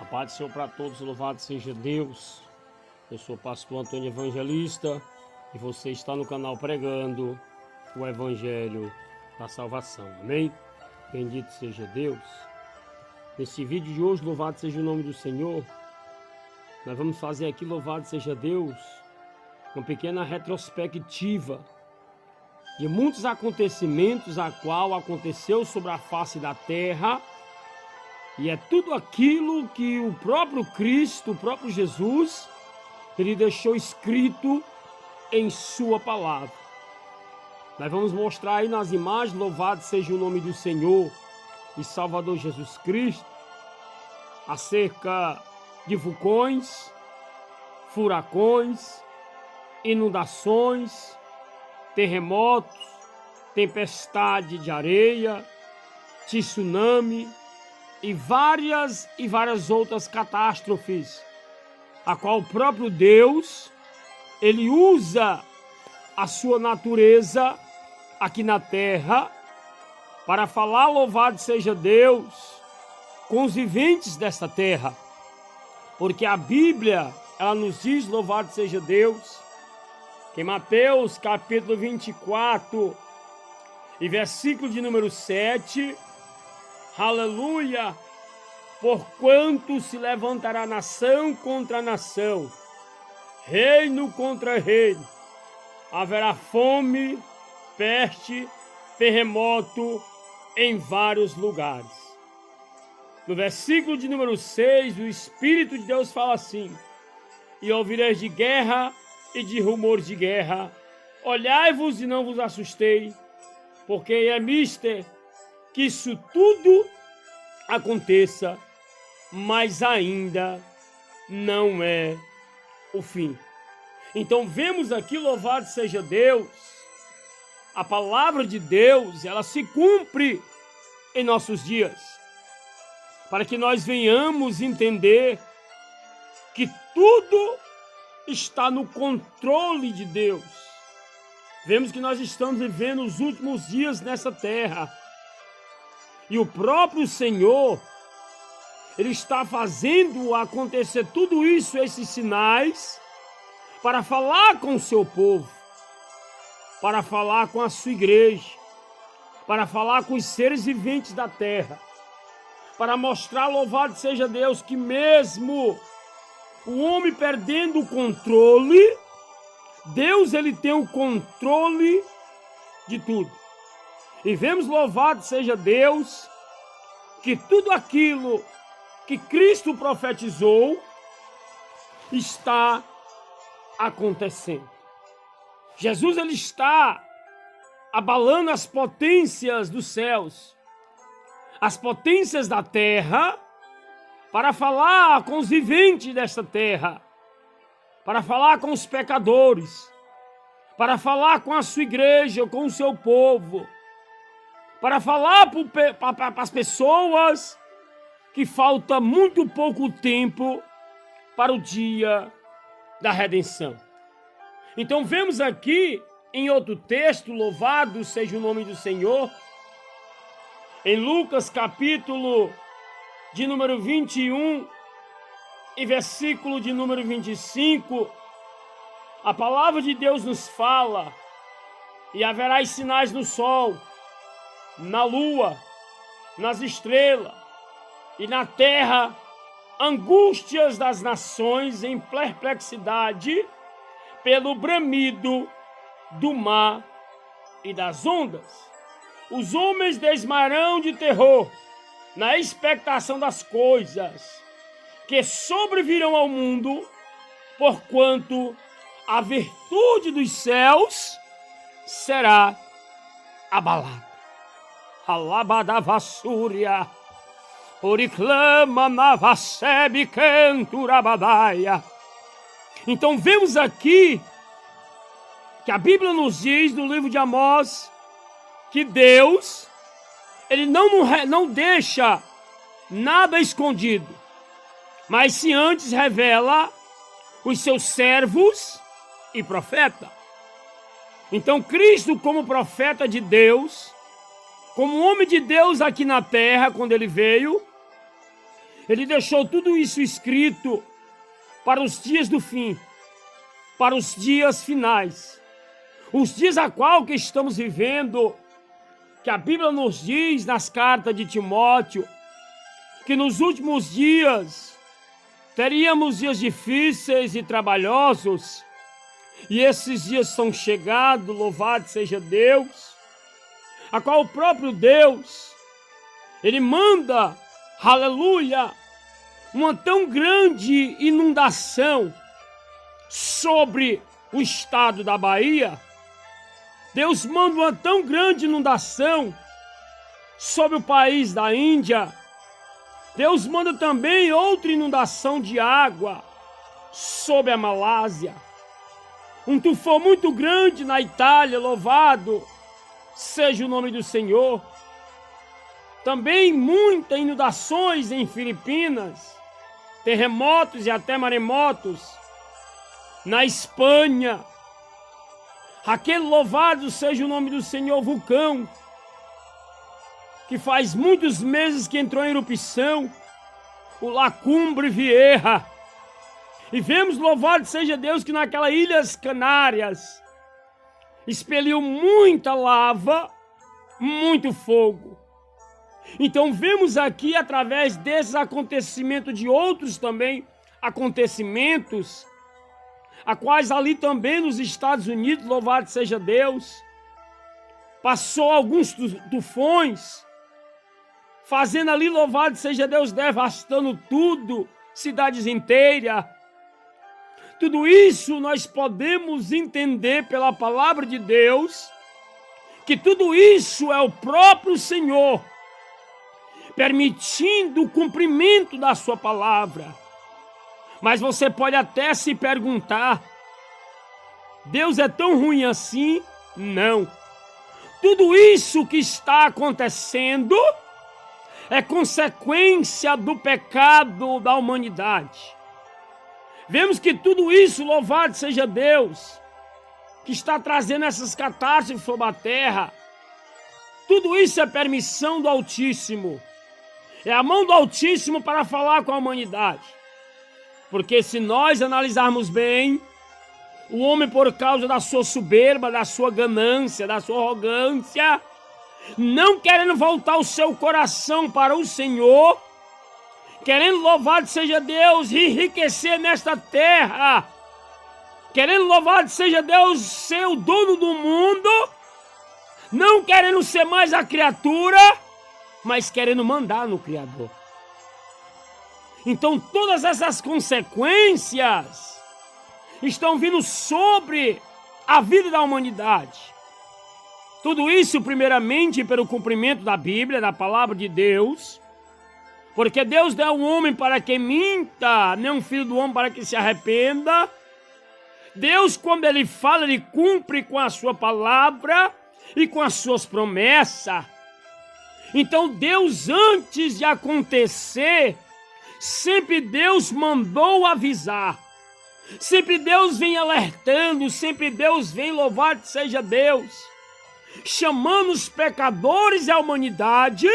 A paz do Senhor para todos, louvado seja Deus. Eu sou o pastor Antônio Evangelista e você está no canal pregando o Evangelho da Salvação. Amém? Bendito seja Deus. Nesse vídeo de hoje, louvado seja o nome do Senhor. Nós vamos fazer aqui, louvado seja Deus, uma pequena retrospectiva de muitos acontecimentos a qual aconteceu sobre a face da terra. E é tudo aquilo que o próprio Cristo, o próprio Jesus, ele deixou escrito em sua palavra. Nós vamos mostrar aí nas imagens, louvado seja o nome do Senhor e Salvador Jesus Cristo, acerca de vulcões, furacões, inundações, terremotos, tempestade de areia, tsunami, e várias outras catástrofes, a qual o próprio Deus, ele usa a sua natureza aqui na terra para falar, louvado seja Deus, com os viventes desta terra. Porque a Bíblia, ela nos diz, louvado seja Deus, que em Mateus capítulo 24 e versículo de número 7, aleluia, porquanto se levantará nação contra nação, reino contra reino, haverá fome, peste, terremoto em vários lugares. No versículo de número 6, o Espírito de Deus fala assim: e ouvireis de guerra e de rumores de guerra, olhai-vos e não vos assustei, porque é mister que isso tudo aconteça, mas ainda não é o fim. Então vemos aqui, louvado seja Deus, a palavra de Deus, ela se cumpre em nossos dias, para que nós venhamos entender que tudo está no controle de Deus. Vemos que nós estamos vivendo os últimos dias nessa terra, e o próprio Senhor, ele está fazendo acontecer tudo isso, esses sinais, para falar com o seu povo, para falar com a sua igreja, para falar com os seres viventes da terra, para mostrar, louvado seja Deus, que mesmo o homem perdendo o controle, Deus, ele tem o controle de tudo. E vemos, louvado seja Deus, que tudo aquilo que Cristo profetizou está acontecendo. Jesus, ele está abalando as potências dos céus, as potências da terra, para falar com os viventes desta terra, para falar com os pecadores, para falar com a sua igreja, com o seu povo, para falar para as pessoas que falta muito pouco tempo para o dia da redenção. Então vemos aqui em outro texto, louvado seja o nome do Senhor, em Lucas capítulo de número 21 e versículo de número 25, a palavra de Deus nos fala: e haverá sinais no sol, na lua, nas estrelas, e na terra, angústias das nações em perplexidade, pelo bramido do mar e das ondas. Os homens desmaiarão de terror, na expectação das coisas que sobrevirão ao mundo, porquanto a virtude dos céus será abalada. Alabadavassúria, oriclama navasebe canturabadaia. Então vemos aqui que a Bíblia nos diz no livro de Amós que Deus, ele não deixa nada escondido, mas se antes revela os seus servos e profeta. Então Cristo, como profeta de Deus, como homem de Deus aqui na terra, quando ele veio, Ele deixou tudo isso escrito para os dias do fim, para os dias finais, os dias a qual que estamos vivendo, que a Bíblia nos diz nas cartas de Timóteo, que nos últimos dias teríamos dias difíceis e trabalhosos, e esses dias são chegados, louvado seja Deus, a qual o próprio Deus, Ele manda, aleluia, uma tão grande inundação sobre o estado da Bahia. Deus manda uma tão grande inundação sobre o país da Índia. Deus manda também outra inundação de água sobre a Malásia. Um tufão muito grande na Itália, louvado seja o nome do Senhor. Também muitas inundações em Filipinas, terremotos e até maremotos. Na Espanha, aquele louvado seja o nome do Senhor vulcão, que faz muitos meses que entrou em erupção, o La Cumbre Vieja. E vemos, louvado seja Deus, que naquelas Ilhas Canárias expeliu muita lava, muito fogo. Então vemos aqui, através desses acontecimentos, de outros também acontecimentos, a quais ali também nos Estados Unidos, louvado seja Deus, passou alguns tufões, fazendo ali, louvado seja Deus, devastando tudo, cidades inteiras. Tudo isso nós podemos entender pela palavra de Deus, que tudo isso é o próprio Senhor, permitindo o cumprimento da sua palavra. Mas você pode até se perguntar, Deus é tão ruim assim? Não. Tudo isso que está acontecendo é consequência do pecado da humanidade. Vemos que tudo isso, louvado seja Deus, que está trazendo essas catástrofes sobre a terra, tudo isso é permissão do Altíssimo. É a mão do Altíssimo para falar com a humanidade. Porque se nós analisarmos bem, o homem, por causa da sua soberba, da sua ganância, da sua arrogância, não querendo voltar o seu coração para o Senhor, querendo, louvado seja Deus, enriquecer nesta terra, querendo, louvado seja Deus, ser o dono do mundo, não querendo ser mais a criatura, mas querendo mandar no Criador. Então todas essas consequências estão vindo sobre a vida da humanidade. Tudo isso primeiramente pelo cumprimento da Bíblia, da palavra de Deus, porque Deus não é um homem para que minta, nem um filho do homem para que se arrependa. Deus, quando Ele fala, Ele cumpre com a sua palavra e com as suas promessas. Então Deus, antes de acontecer, sempre Deus mandou avisar. Sempre Deus vem alertando, sempre Deus vem, louvado seja Deus, chamando os pecadores e a humanidade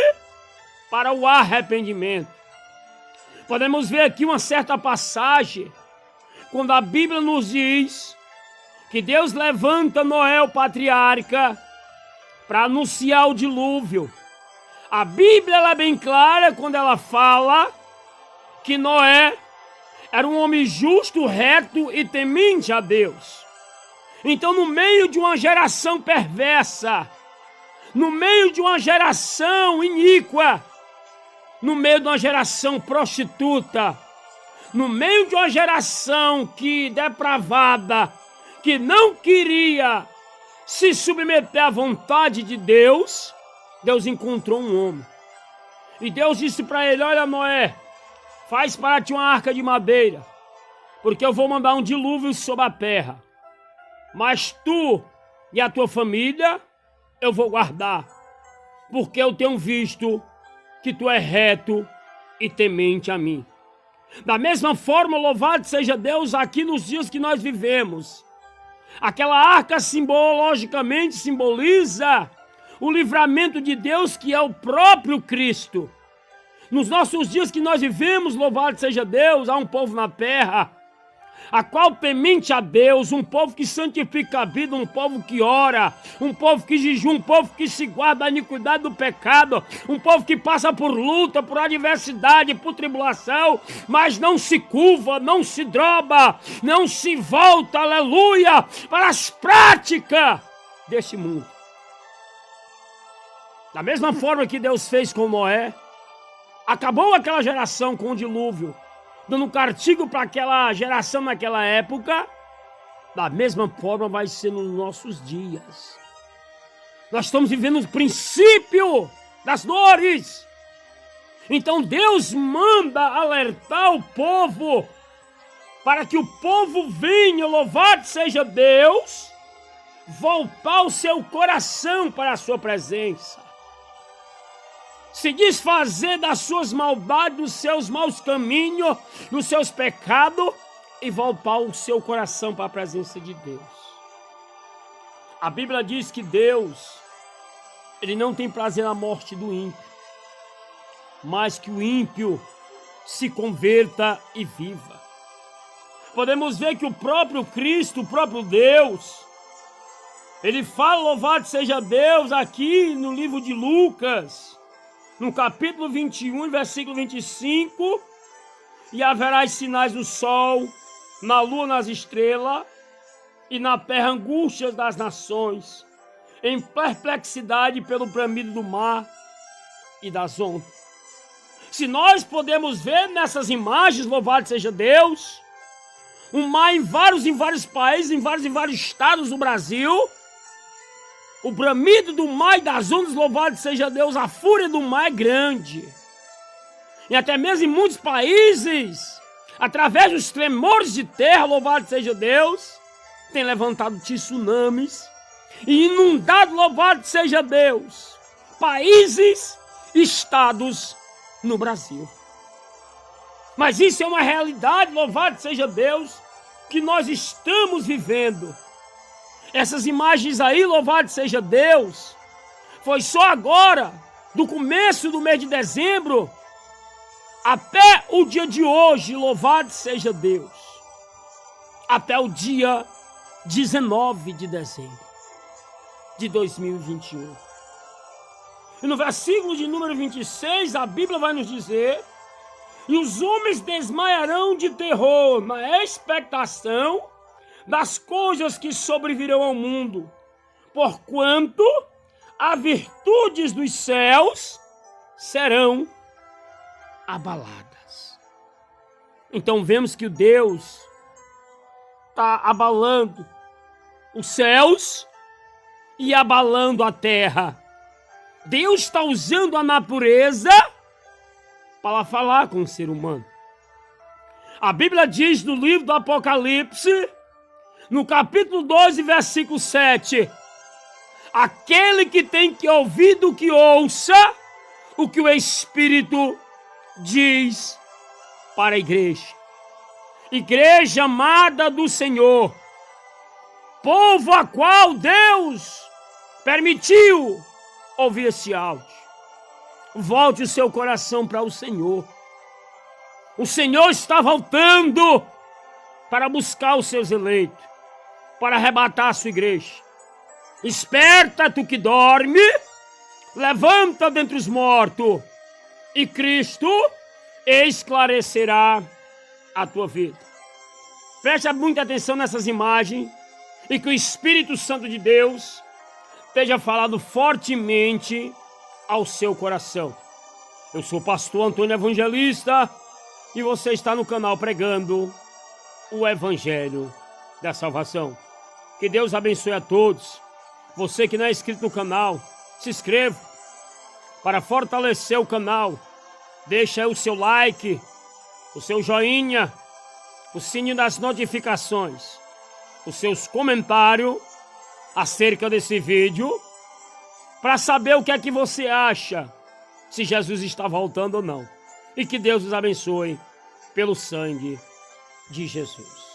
para o arrependimento. Podemos ver aqui uma certa passagem, quando a Bíblia nos diz que Deus levanta Noé, o patriarca, para anunciar o dilúvio. A Bíblia ela é bem clara quando ela fala que Noé era um homem justo, reto e temente a Deus. Então, no meio de uma geração perversa, no meio de uma geração iníqua, no meio de uma geração prostituta, no meio de uma geração depravada, que não queria se submeter à vontade de Deus, Deus encontrou um homem. E Deus disse para ele: olha, Noé, faz para ti uma arca de madeira, porque eu vou mandar um dilúvio sobre a terra. Mas tu e a tua família eu vou guardar, porque eu tenho visto que tu é reto e temente a mim. Da mesma forma, louvado seja Deus, aqui nos dias que nós vivemos, aquela arca logicamente simboliza o livramento de Deus, que é o próprio Cristo. Nos nossos dias que nós vivemos, louvado seja Deus, há um povo na terra, a qual temente a Deus, um povo que santifica a vida, um povo que ora, um povo que jejua, um povo que se guarda da iniquidade do pecado, um povo que passa por luta, por adversidade, por tribulação, mas não se curva, não se droba, não se volta, aleluia, para as práticas deste mundo. Da mesma forma que Deus fez com Noé, acabou aquela geração com o dilúvio, dando um castigo para aquela geração naquela época, da mesma forma vai ser nos nossos dias. Nós estamos vivendo o princípio das dores. Então Deus manda alertar o povo, para que o povo venha, louvado seja Deus, voltar o seu coração para a sua presença. Se desfazer das suas maldades, dos seus maus caminhos, dos seus pecados e voltar o seu coração para a presença de Deus. A Bíblia diz que Deus, Ele não tem prazer na morte do ímpio, mas que o ímpio se converta e viva. Podemos ver que o próprio Cristo, o próprio Deus, Ele fala, louvado seja Deus, aqui no livro de Lucas, no capítulo 21, versículo 25, e haverá sinais no sol, na lua, nas estrelas, e na terra angústias das nações, em perplexidade pelo bramido do mar e das ondas. Se nós podemos ver nessas imagens, louvado seja Deus, um mar em vários países, em vários estados do Brasil, o bramido do mar e das ondas, louvado seja Deus, a fúria do mar é grande. E até mesmo em muitos países, através dos tremores de terra, louvado seja Deus, tem levantado tsunamis e inundado, louvado seja Deus, países, estados no Brasil. Mas isso é uma realidade, louvado seja Deus, que nós estamos vivendo. Essas imagens aí, louvado seja Deus, foi só agora, do começo do mês de dezembro, até o dia de hoje, louvado seja Deus, até o dia 19 de dezembro de 2021. E no versículo de número 26, a Bíblia vai nos dizer: e os homens desmaiarão de terror na expectação das coisas que sobrevirão ao mundo, porquanto as virtudes dos céus serão abaladas. Então vemos que o Deus está abalando os céus e abalando a terra. Deus está usando a natureza para falar com o ser humano. A Bíblia diz no livro do Apocalipse, no capítulo 12, versículo 7, aquele que tem que ouvido que ouça o que o Espírito diz para a igreja. Igreja amada do Senhor, povo a qual Deus permitiu ouvir esse áudio. Volte o seu coração para o Senhor. O Senhor está voltando para buscar os seus eleitos, para arrebatar a sua igreja. Esperta, tu que dorme, levanta dentre os mortos, e Cristo esclarecerá a tua vida. Preste muita atenção nessas imagens, e que o Espírito Santo de Deus esteja falando fortemente ao seu coração. Eu sou o pastor Antônio Evangelista, e você está no canal pregando o Evangelho da Salvação. Que Deus abençoe a todos. Você que não é inscrito no canal, se inscreva para fortalecer o canal. Deixa aí o seu like, o seu joinha, o sininho das notificações, os seus comentários acerca desse vídeo, para saber o que é que você acha, se Jesus está voltando ou não. E que Deus os abençoe pelo sangue de Jesus.